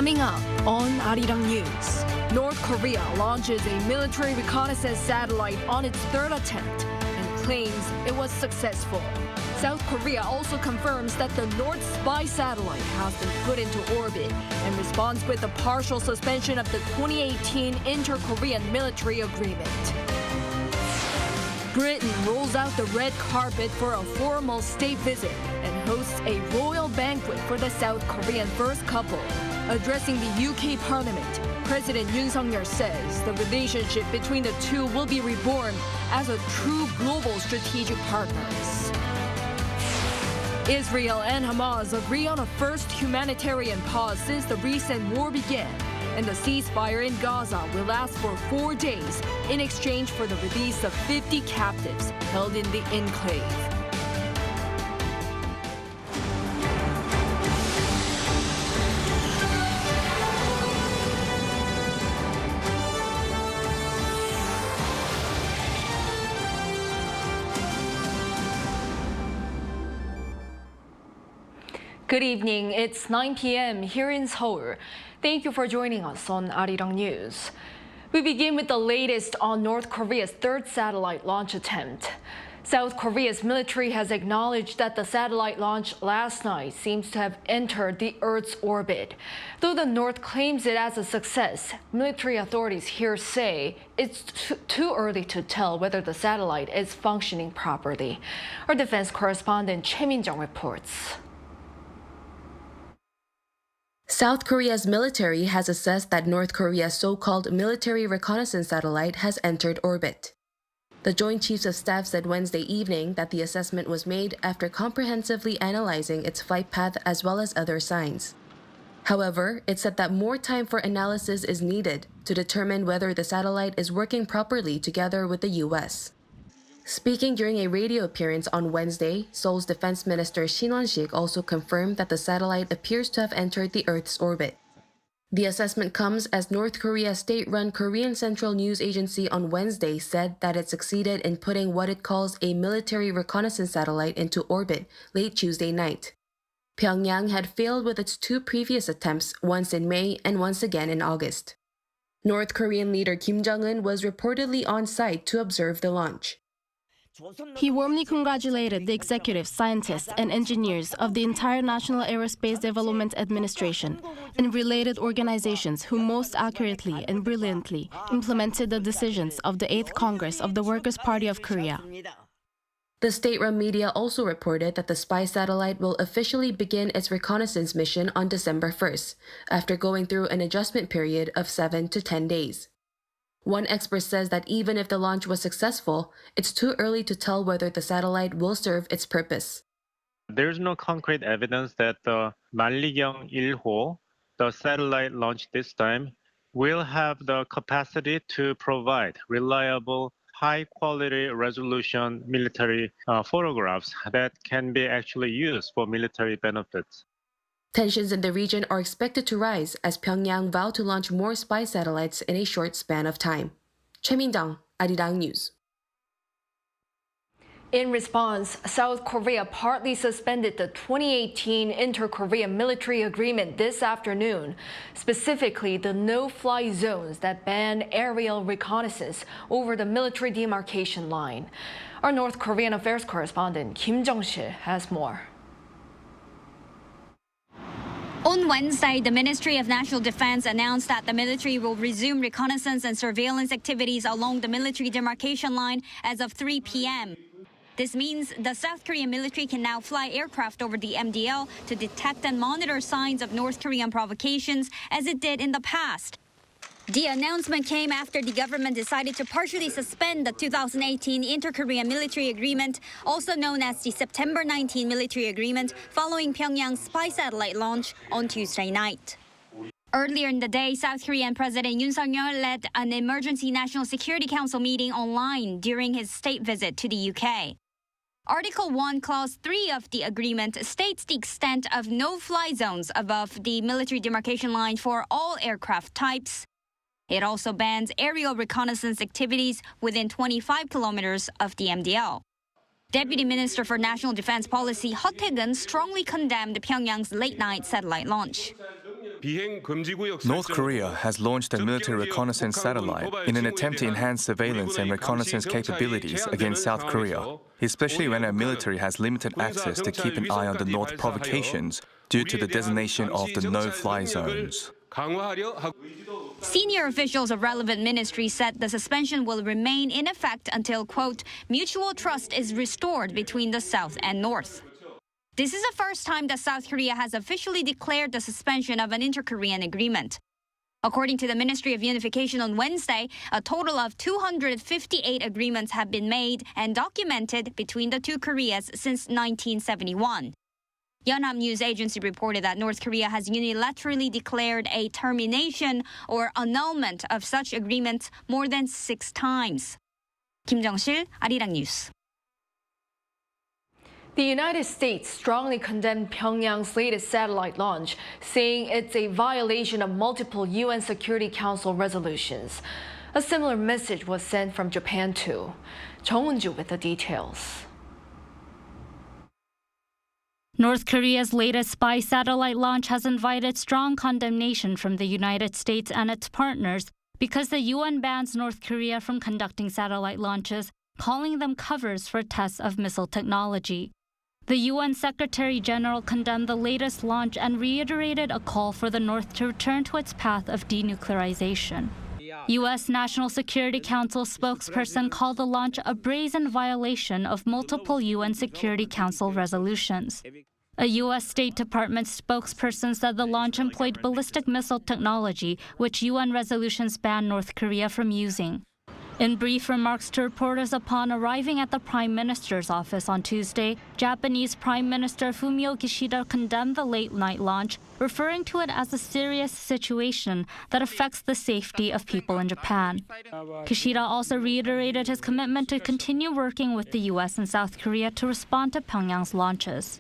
Coming up on Arirang News, North Korea launches a military reconnaissance satellite on its third attempt and claims it was successful. South Korea also confirms that the North Spy satellite has been put into orbit and responds with a partial suspension of the 2018 Inter-Korean military agreement. Britain rolls out the red carpet for a formal state visit and hosts a royal banquet for the South Korean first couple. Addressing the UK Parliament, President Yoon says the relationship between the two will be reborn as a true global strategic partners. Israel and Hamas agree on a first humanitarian pause since the recent war began, and the ceasefire in Gaza will last for 4 days in exchange for the release of 50 captives held in the enclave. Good evening. It's 9 p.m. here in Seoul. Thank you for joining us on Arirang News. We begin with the latest on North Korea's third satellite launch attempt. South Korea's military has acknowledged that the satellite launch last night seems to have entered the Earth's orbit. Though the North claims it as a success, military authorities here say it's too early to tell whether the satellite is functioning properly. Our defense correspondent Choi Min-jung reports. South Korea's military has assessed that North Korea's so-called military reconnaissance satellite has entered orbit. The Joint Chiefs of Staff said Wednesday evening that the assessment was made after comprehensively analyzing its flight path as well as other signs. However, it said that more time for analysis is needed to determine whether the satellite is working properly together with the U.S. Speaking during a radio appearance on Wednesday, Seoul's Defense Minister Shin Won-sik also confirmed that the satellite appears to have entered the Earth's orbit. The assessment comes as North Korea's state-run Korean Central News Agency on Wednesday said that it succeeded in putting what it calls a military reconnaissance satellite into orbit late Tuesday night. Pyongyang had failed with its two previous attempts, once in May and once again in August. North Korean leader Kim Jong-un was reportedly on site to observe the launch. He warmly congratulated the executives, scientists, and engineers of the entire National Aerospace Development Administration and related organizations who most accurately and brilliantly implemented the decisions of the 8th Congress of the Workers' Party of Korea. The state-run media also reported that the spy satellite will officially begin its reconnaissance mission on December 1st, after going through an adjustment period of 7 to 10 days. One expert says that even if the launch was successful, it's too early to tell whether the satellite will serve its purpose. There's no concrete evidence that the 만리경 1호, the satellite launched this time, will have the capacity to provide reliable, high-quality resolution military photographs that can be actually used for military benefits. Tensions in the region are expected to rise as Pyongyang vow to launch more spy satellites in a short span of time. Choi Min-jung, Arirang News. In response, South Korea partly suspended the 2018 Inter-Korean military agreement this afternoon, specifically the no-fly zones that ban aerial reconnaissance over the military demarcation line. Our North Korean affairs correspondent Kim Jong-sil has more. On Wednesday, the Ministry of National Defense announced that the military will resume reconnaissance and surveillance activities along the military demarcation line as of 3 p.m. This means the South Korean military can now fly aircraft over the MDL to detect and monitor signs of North Korean provocations as it did in the past. The announcement came after the government decided to partially suspend the 2018 Inter-Korean Military Agreement, also known as the September 19 Military Agreement, following Pyongyang's spy satellite launch on Tuesday night. Earlier in the day, South Korean President Yoon led an emergency National Security Council meeting online during his state visit to the UK. Article 1, Clause 3 of the agreement states the extent of no-fly zones above the military demarcation line for all aircraft types. It also bans aerial reconnaissance activities within 25 kilometers of the MDL. Deputy Minister for National Defense Policy Heo Tae-geun strongly condemned Pyongyang's late-night satellite launch. North Korea has launched a military reconnaissance satellite in an attempt to enhance surveillance and reconnaissance capabilities against South Korea, especially when our military has limited access to keep an eye on the North provocations due to the designation of the no-fly zones. Senior officials of relevant ministries said the suspension will remain in effect until, quote, mutual trust is restored between the South and North. This is the first time that South Korea has officially declared the suspension of an inter-Korean agreement. According to the Ministry of Unification on Wednesday, a total of 258 agreements have been made and documented between the two Koreas since 1971. Yonhap News Agency reported that North Korea has unilaterally declared a termination or annulment of such agreements more than 6 times. Kim Jung-sil, Arirang News. The United States strongly condemned Pyongyang's latest satellite launch, saying it's a violation of multiple UN Security Council resolutions. A similar message was sent from Japan too. Jung Won-ju with the details. North Korea's latest spy satellite launch has invited strong condemnation from the United States and its partners because the UN bans North Korea from conducting satellite launches, calling them covers for tests of missile technology. The UN Secretary General condemned the latest launch and reiterated a call for the North to return to its path of denuclearization. U.S. National Security Council spokesperson called the launch a brazen violation of multiple UN Security Council resolutions. A U.S. State Department spokesperson said the launch employed ballistic missile technology, which UN resolutions ban North Korea from using. In brief remarks to reporters upon arriving at the Prime Minister's office on Tuesday, Japanese Prime Minister Fumio Kishida condemned the late-night launch, referring to it as a serious situation that affects the safety of people in Japan. Kishida also reiterated his commitment to continue working with the U.S. and South Korea to respond to Pyongyang's launches.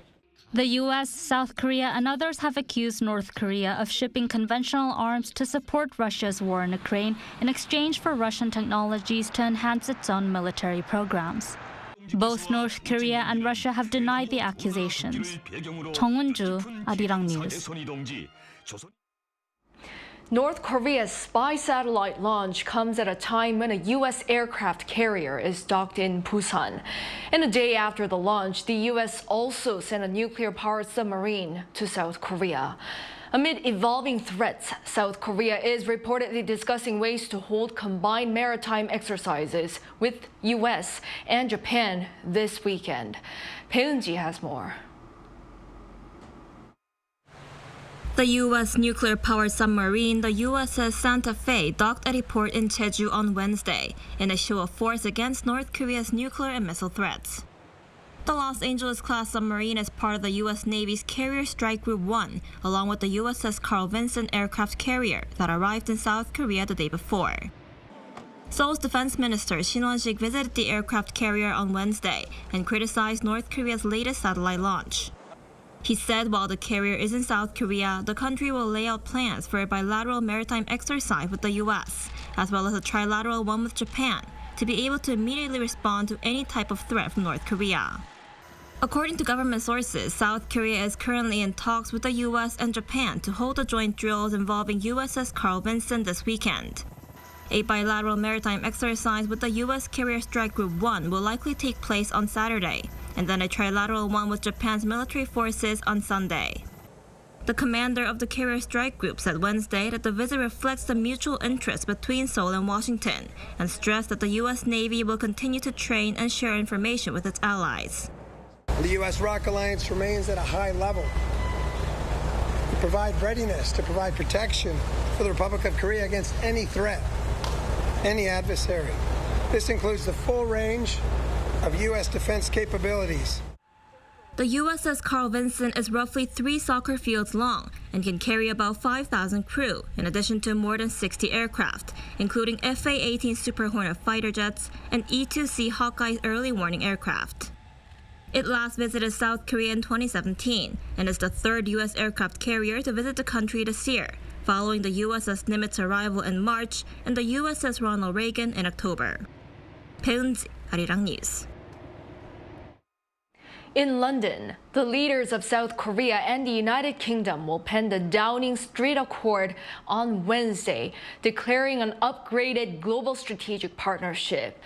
The U.S., South Korea, and others have accused North Korea of shipping conventional arms to support Russia's war in Ukraine in exchange for Russian technologies to enhance its own military programs. Both North Korea and Russia have denied the accusations. Jung Won-ju, Arirang News. North Korea's spy satellite launch comes at a time when a U.S. aircraft carrier is docked in Busan. And a day after the launch, the U.S. also sent a nuclear-powered submarine to South Korea. Amid evolving threats, South Korea is reportedly discussing ways to hold combined maritime exercises with U.S. and Japan this weekend. Bae Eun-ji has more. The U.S. nuclear-powered submarine, the USS Santa Fe, docked at a port in Jeju on Wednesday in a show of force against North Korea's nuclear and missile threats. The Los Angeles-class submarine is part of the U.S. Navy's Carrier Strike Group 1, along with the USS Carl Vinson aircraft carrier that arrived in South Korea the day before. Seoul's defense minister Shin Won-sik visited the aircraft carrier on Wednesday and criticized North Korea's latest satellite launch. He said while the carrier is in South Korea, the country will lay out plans for a bilateral maritime exercise with the U.S., as well as a trilateral one with Japan, to be able to immediately respond to any type of threat from North Korea. According to government sources, South Korea is currently in talks with the U.S. and Japan to hold the joint drills involving USS Carl Vinson this weekend. A bilateral maritime exercise with the U.S. Carrier Strike Group 1 will likely take place on Saturday, and then a trilateral one with Japan's military forces on Sunday. The commander of the Carrier Strike Group said Wednesday that the visit reflects the mutual interest between Seoul and Washington, and stressed that the U.S. Navy will continue to train and share information with its allies. The U.S. ROC alliance remains at a high level to provide readiness, to provide protection for the Republic of Korea against any threat, any adversary. This includes the full range of U.S. defense capabilities. The USS Carl Vinson is roughly 3 soccer fields long and can carry about 5,000 crew, in addition to more than 60 aircraft, including FA-18 Super Hornet fighter jets and E-2C Hawkeye early warning aircraft. It last visited South Korea in 2017 and is the 3rd U.S. aircraft carrier to visit the country this year, following the USS Nimitz arrival in March and the USS Ronald Reagan in October. Bae Eun-ji, Arirang News. In London, the leaders of South Korea and the United Kingdom will pen the Downing Street Accord on Wednesday, declaring an upgraded global strategic partnership.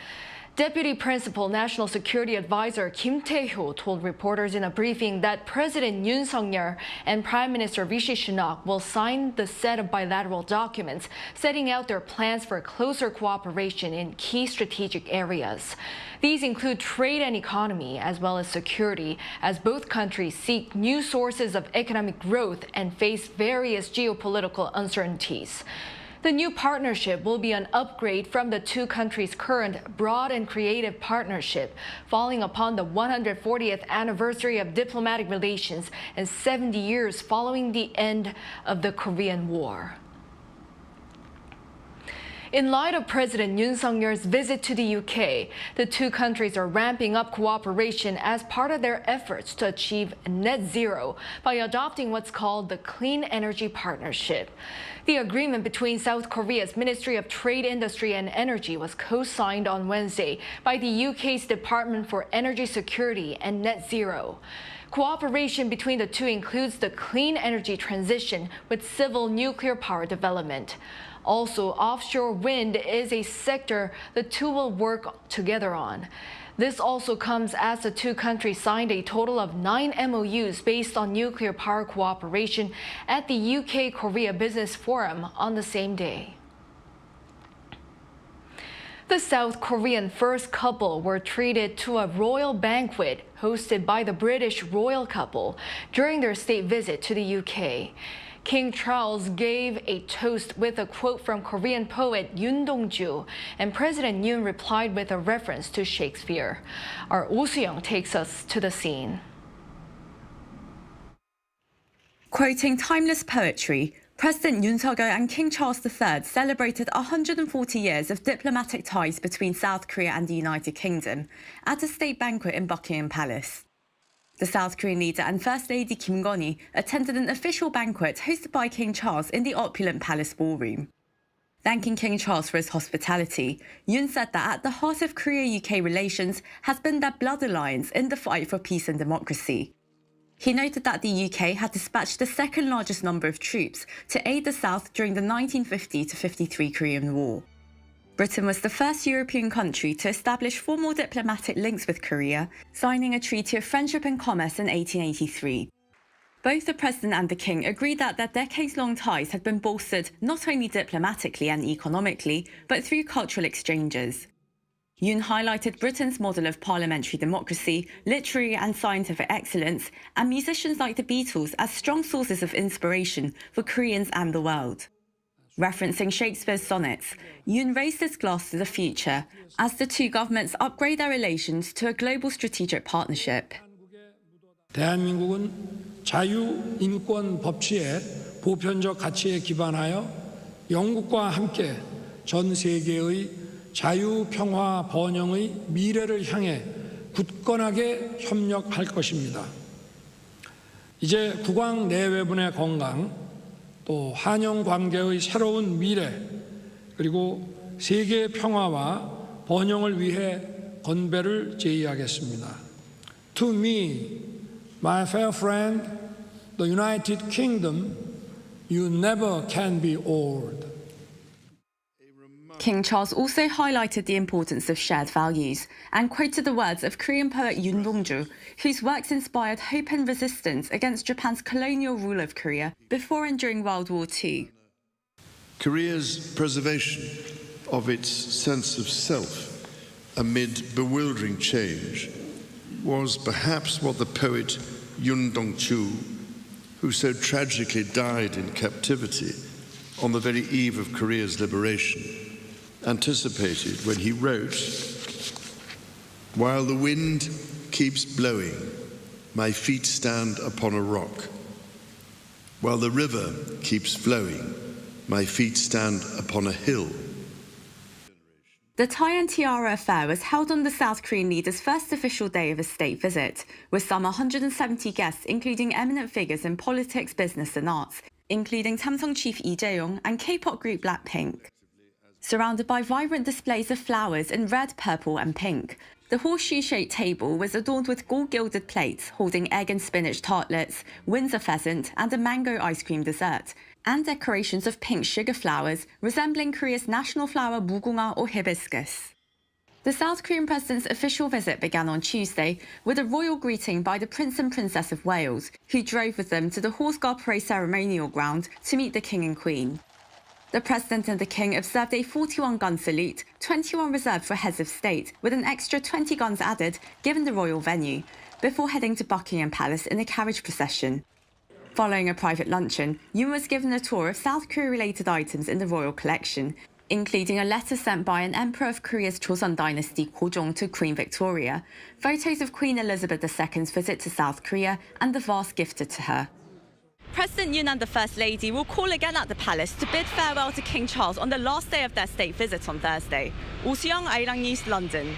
Deputy Principal National Security Advisor Kim Tae-hyo told reporters in a briefing that President Yoon Suk-yeol and Prime Minister Rishi Sunak will sign the set of bilateral documents setting out their plans for closer cooperation in key strategic areas. These include trade and economy, as well as security, as both countries seek new sources of economic growth and face various geopolitical uncertainties. The new partnership will be an upgrade from the two countries' current broad and creative partnership, falling upon the 140th anniversary of diplomatic relations and 70 years following the end of the Korean War. In light of President Yoon Suk-yeol's visit to the UK, the two countries are ramping up cooperation as part of their efforts to achieve net zero by adopting what's called the Clean Energy Partnership. The agreement between South Korea's Ministry of Trade, Industry and Energy was co-signed on Wednesday by the UK's Department for Energy Security and Net Zero. Cooperation between the two includes the clean energy transition with civil nuclear power development. Also, offshore wind is a sector the two will work together on. This also comes as the two countries signed a total of 9 MOUs based on nuclear power cooperation at the UK-Korea Business Forum on the same day. The South Korean first couple were treated to a royal banquet hosted by the British royal couple during their state visit to the UK. King Charles gave a toast with a quote from Korean poet Yoon Dong-ju, and President Yoon replied with a reference to Shakespeare. Our Oh Soo-young takes us to the scene. Quoting timeless poetry, President Yoon Suk-yeol and King Charles III celebrated 140 years of diplomatic ties between South Korea and the United Kingdom at a state banquet in Buckingham Palace. The South Korean leader and First Lady Kim Gon-hee attended an official banquet hosted by King Charles in the opulent palace ballroom. Thanking King Charles for his hospitality, Yoon said that at the heart of Korea-UK relations has been their blood alliance in the fight for peace and democracy. He noted that the UK had dispatched the second largest number of troops to aid the South during the 1950-53 Korean War. Britain was the first European country to establish formal diplomatic links with Korea, signing a treaty of friendship and commerce in 1883. Both the President and the King agreed that their decades-long ties had been bolstered not only diplomatically and economically, but through cultural exchanges. Yoon highlighted Britain's model of parliamentary democracy, literary and scientific excellence, and musicians like the Beatles as strong sources of inspiration for Koreans and the world. Referencing Shakespeare's sonnets, Yoon raised his glass to the future as the two governments upgrade their relations to a global strategic partnership. 대한민국은 자유, 인권, 법치의 보편적 가치에 기반하여 영국과 함께 전 세계의 자유, 평화, 번영의 미래를 향해 굳건하게 협력할 것입니다. 이제 국왕 내외분의 건강, 또 한영 관계의 새로운 미래, 그리고 세계 평화와 번영을 위해 건배를 제의하겠습니다. To me, my fair friend, the United Kingdom, you never can be old. King Charles also highlighted the importance of shared values and quoted the words of Korean poet Yoon Dong-ju, whose works inspired hope and resistance against Japan's colonial rule of Korea before and during World War II. Korea's preservation of its sense of self amid bewildering change was perhaps what the poet Yoon Dong-ju, who so tragically died in captivity on the very eve of Korea's liberation, anticipated when he wrote, "While the wind keeps blowing, my feet stand upon a rock. While the river keeps flowing, my feet stand upon a hill." The tie and tiara affair was held on the South Korean leader's first official day of a state visit, with some 170 guests, including eminent figures in politics, business and arts, including Samsung chief Lee Jae-yong and K-pop group Blackpink. Surrounded by vibrant displays of flowers in red, purple and pink, The horseshoe-shaped table was adorned with gold-gilded plates holding egg and spinach tartlets, Windsor pheasant, and a mango ice cream dessert, and decorations of pink sugar flowers resembling Korea's national flower mugunga or hibiscus. The South Korean president's official visit began on Tuesday with a royal greeting by the Prince and Princess of Wales, who drove with them to the Horse Guard Parade ceremonial ground to meet the King and Queen. The President and the King observed a 41-gun salute, 21 reserved for heads of state, with an extra 20 guns added given the royal venue, before heading to Buckingham Palace in a carriage procession. Following a private luncheon, Yoon was given a tour of South Korea-related items in the royal collection, including a letter sent by an Emperor of Korea's Joseon dynasty Gojong to Queen Victoria, photos of Queen Elizabeth II's visit to South Korea, and the vase gifted to her. President Yoon and the First Lady will call again at the palace to bid farewell to King Charles on the last day of their state visit on Thursday. Oh Soo-young, Arirang News, London.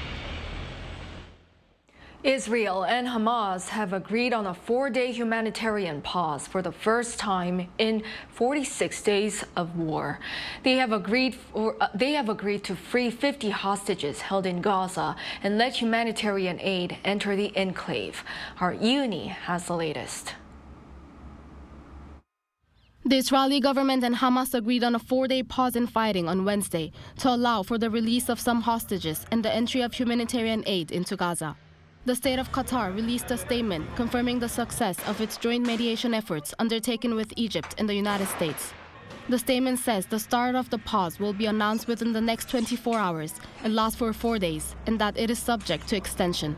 Israel and Hamas have agreed on a 4-day humanitarian pause for the first time in 46 days of war. They have agreed to free 50 hostages held in Gaza and let humanitarian aid enter the enclave. Our Yoon has the latest. The Israeli government and Hamas agreed on a 4-day pause in fighting on Wednesday to allow for the release of some hostages and the entry of humanitarian aid into Gaza. The state of Qatar released a statement confirming the success of its joint mediation efforts undertaken with Egypt and the United States. The statement says the start of the pause will be announced within the next 24 hours and last for 4 days, and that it is subject to extension.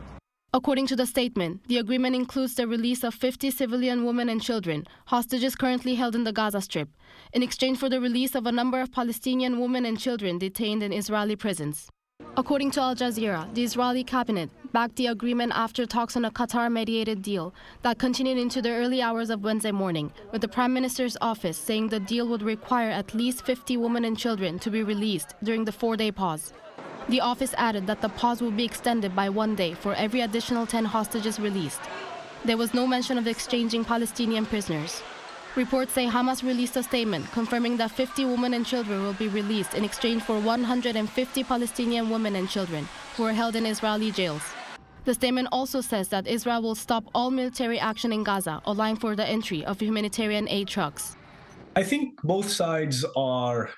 According to the statement, the agreement includes the release of 50 civilian women and children, hostages currently held in the Gaza Strip, in exchange for the release of a number of Palestinian women and children detained in Israeli prisons. According to Al Jazeera, the Israeli cabinet backed the agreement after talks on a Qatar-mediated deal that continued into the early hours of Wednesday morning, with the Prime Minister's office saying the deal would require at least 50 women and children to be released during the 4-day pause. The office added that the pause will be extended by 1 day for every additional 10 hostages released. There was no mention of exchanging Palestinian prisoners. Reports say Hamas released a statement confirming that 50 women and children will be released in exchange for 150 Palestinian women and children who are held in Israeli jails. The statement also says that Israel will stop all military action in Gaza, allowing for the entry of humanitarian aid trucks. I think both sides are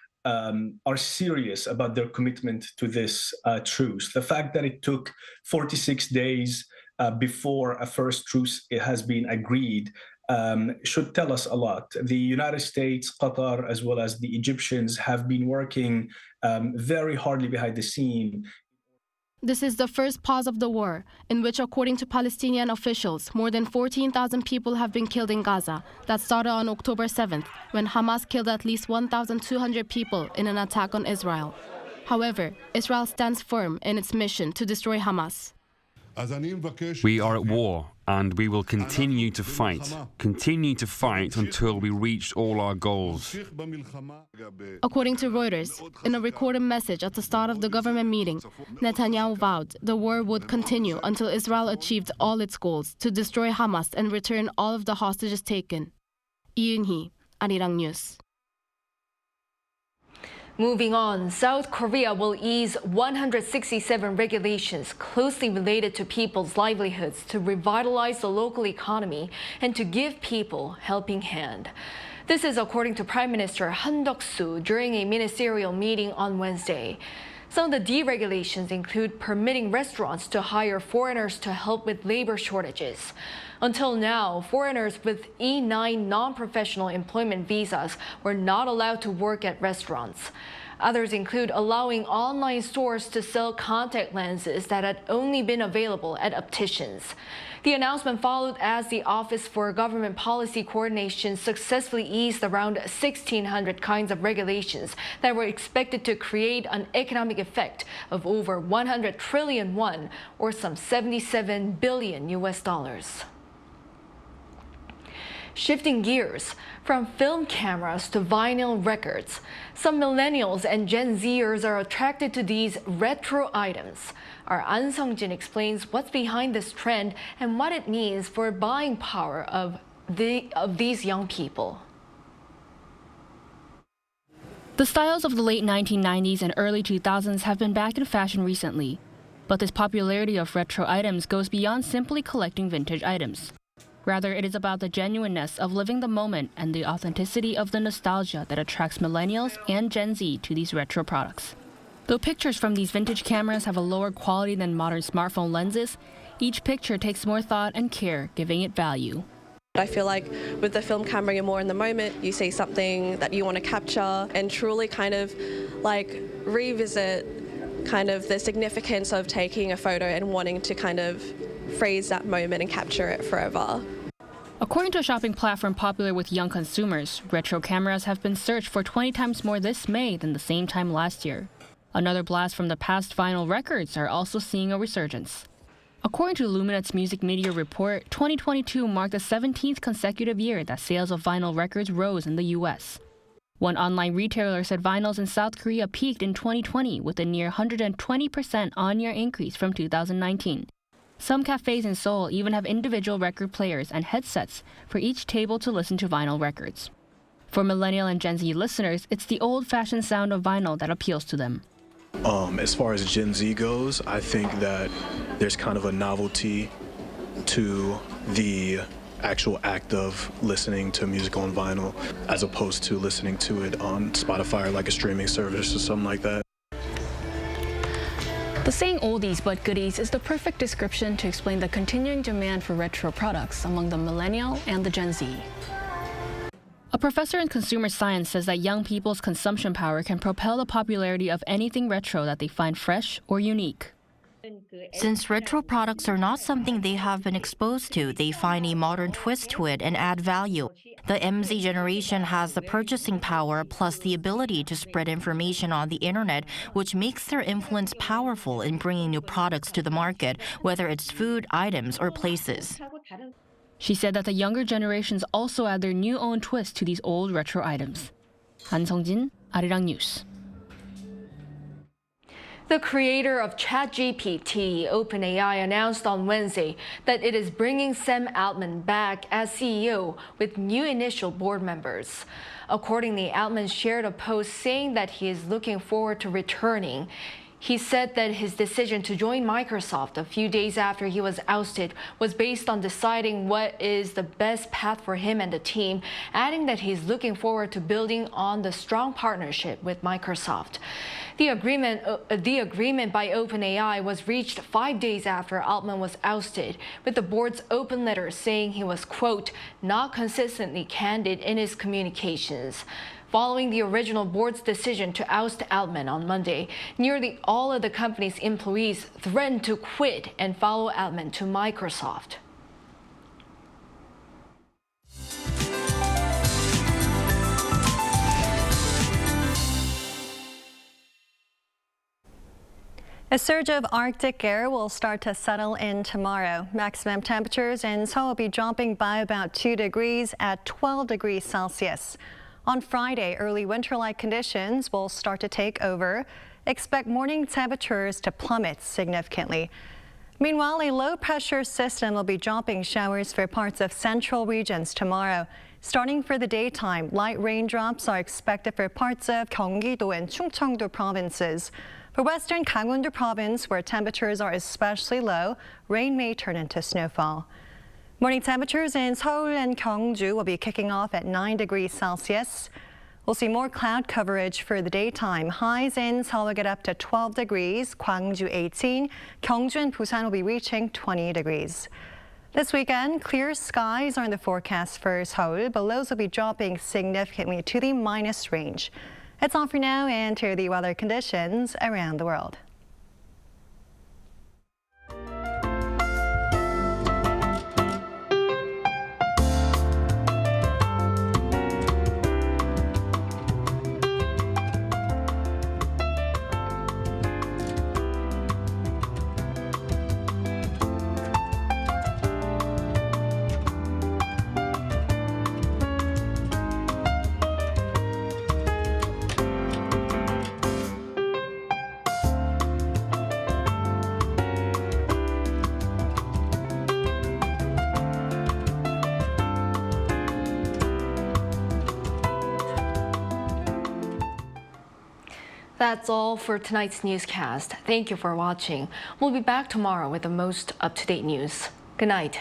serious about their commitment to this truce. The fact that it took 46 days before a first truce has been agreed should tell us a lot. The United States, Qatar, as well as the Egyptians have been working very hardly behind the scene. This is the first pause of the war, in which, according to Palestinian officials, more than 14,000 people have been killed in Gaza. That started on October 7th, when Hamas killed at least 1,200 people in an attack on Israel. However, Israel stands firm in its mission to destroy Hamas. We are at war, and we will continue to fight until we reach all our goals. According to Reuters, in a recorded message at the start of the government meeting, Netanyahu vowed the war would continue until Israel achieved all its goals to destroy Hamas and return all of the hostages taken. Yoon, Arirang News. Moving on, South Korea will ease 167 regulations closely related to people's livelihoods to revitalize the local economy and to give people a helping hand. This is according to Prime Minister Han Duck-soo during a ministerial meeting on Wednesday. Some of the deregulations include permitting restaurants to hire foreigners to help with labor shortages. Until now, foreigners with E-9 non-professional employment visas were not allowed to work at restaurants. Others include allowing online stores to sell contact lenses that had only been available at opticians. The announcement followed as the Office for Government Policy Coordination successfully eased around 1,600 kinds of regulations that were expected to create an economic effect of over 100 trillion won, or some $77 billion US. Shifting gears, from film cameras to vinyl records, some millennials and Gen Zers are attracted to these retro items. Our An Sung-jin explains what's behind this trend and what it means for buying power of these young people. The styles of the late 1990s and early 2000s have been back in fashion recently. But this popularity of retro items goes beyond simply collecting vintage items. Rather, it is about the genuineness of living the moment and the authenticity of the nostalgia that attracts millennials and Gen Z to these retro products. Though pictures from these vintage cameras have a lower quality than modern smartphone lenses, each picture takes more thought and care, giving it value. I feel like with the film camera, you're more in the moment. You see something that you want to capture and truly kind of like revisit kind of the significance of taking a photo and wanting to kind of freeze that moment and capture it forever. According to a shopping platform popular with young consumers, retro cameras have been searched for 20 times more this May than the same time last year. Another blast from the past vinyl records are also seeing a resurgence. According to Luminat's music media report, 2022 marked the 17th consecutive year that sales of vinyl records rose in the U.S. One online retailer said vinyls in South Korea peaked in 2020 with a near 120% on-year increase from 2019. Some cafes in Seoul even have individual record players and headsets for each table to listen to vinyl records. For millennial and Gen Z listeners, it's the old-fashioned sound of vinyl that appeals to them. As far as Gen Z goes, I think that there's kind of a novelty to the actual act of listening to music on vinyl as opposed to listening to it on Spotify or like a streaming service or something like that. The saying oldies but goodies is the perfect description to explain the continuing demand for retro products among the millennial and the Gen Z. A professor in consumer science says that young people's consumption power can propel the popularity of anything retro that they find fresh or unique. Since retro products are not something they have been exposed to, they find a modern twist to it and add value. The MZ generation has the purchasing power plus the ability to spread information on the internet, which makes their influence powerful in bringing new products to the market, whether it's food, items, or places. She said that the younger generations also add their new own twist to these old retro items. Han Sung-jin, Arirang News. The creator of ChatGPT, OpenAI, announced on Wednesday that it is bringing Sam Altman back as CEO with new initial board members. Accordingly, Altman shared a post saying that he is looking forward to returning. He said that his decision to join Microsoft a few days after he was ousted was based on deciding what is the best path for him and the team, adding that he's looking forward to building on the strong partnership with Microsoft. The agreement by OpenAI was reached 5 days after Altman was ousted, with the board's open letter saying he was, quote, not consistently candid in his communications. Following the original board's decision to oust Altman on Monday, nearly all of the company's employees threatened to quit and follow Altman to Microsoft. A surge of Arctic air will start to settle in tomorrow. Maximum temperatures in Seoul will be dropping by about 2 degrees at 12 degrees Celsius. On Friday, early winter-like conditions will start to take over. Expect morning temperatures to plummet significantly. Meanwhile, a low-pressure system will be dropping showers for parts of central regions tomorrow. Starting for the daytime, light raindrops are expected for parts of Gyeonggi-do and Chungcheong-do provinces. For western Gangwon-do province, where temperatures are especially low, rain may turn into snowfall. Morning temperatures in Seoul and Gyeongju will be kicking off at 9 degrees Celsius. We'll see more cloud coverage for the daytime. Highs in Seoul will get up to 12 degrees, Gwangju 18, Gyeongju and Busan will be reaching 20 degrees. This weekend, clear skies are in the forecast for Seoul, but lows will be dropping significantly to the minus range. That's all for now, and here are the weather conditions around the world. That's all for tonight's newscast. Thank you for watching. We'll be back tomorrow with the most up-to-date news. Good night.